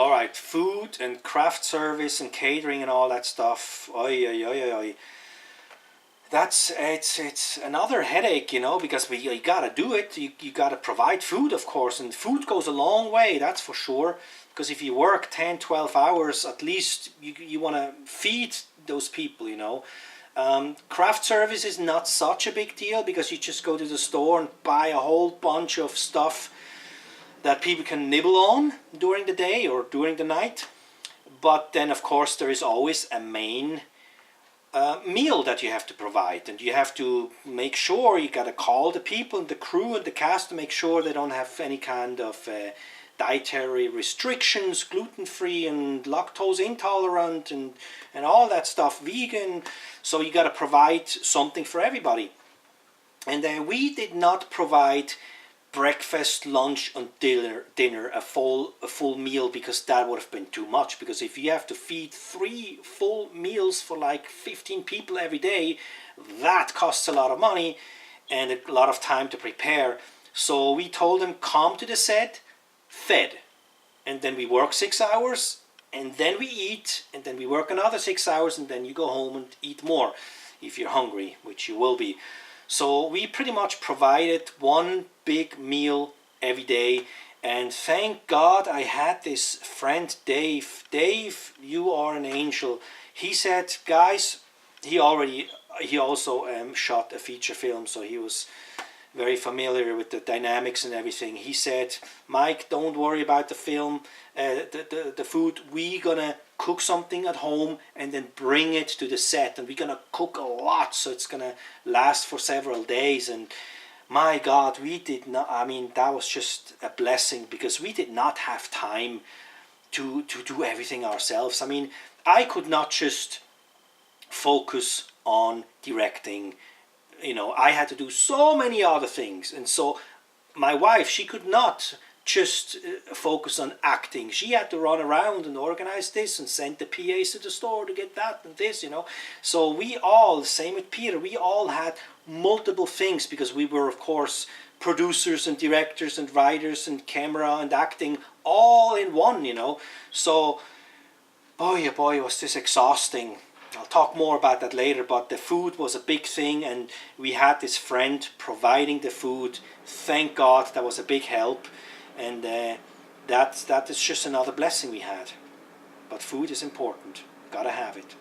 all right, food and craft service and catering and all that stuff. Oi, oi, oi, oi, oi. That's it's another headache, because you gotta do it. You gotta provide food, of course, and food goes a long way. That's for sure. Because if you work 10, 12 hours, at least you want to feed those people. Craft service is not such a big deal because you just go to the store and buy a whole bunch of stuff that people can nibble on during the day or during the night. But then, of course, there is always a main meal that you have to provide, and you have to make sure you got to call the people and the crew and the cast to make sure they don't have any kind of dietary restrictions, gluten-free and lactose intolerant and all that stuff, vegan. So you got to provide something for everybody. And we did not provide breakfast, lunch and dinner, a full meal, because that would have been too much. Because if you have to feed 3 full meals for like 15 people every day, that costs a lot of money and a lot of time to prepare. So we told them, come to the set, fed, and then we work 6 hours, and then we eat, and then we work another 6 hours, and then you go home and eat more if you're hungry, which you will be. So we pretty much provided one big meal every day. And thank God I had this friend Dave. Dave, you are an angel. He said, guys, he also shot a feature film, so he was very familiar with the dynamics and everything. He said, Mike, don't worry about the film, the food. We're gonna cook something at home and then bring it to the set, and we're gonna cook a lot, so it's gonna last for several days. And my God, we did not, that was just a blessing, because we did not have time to do everything ourselves. I could not just focus on directing. I had to do so many other things, and so my wife, she could not just focus on acting. She had to run around and organize this and send the PAs to the store to get that and this, So we all, same with Peter, we all had multiple things, because we were, of course, producers and directors and writers and camera and acting all in one, So, boy, oh boy, was this exhausting. I'll talk more about that later, but the food was a big thing, and we had this friend providing the food. Thank God, that was a big help, and that is just another blessing we had. But food is important, gotta have it.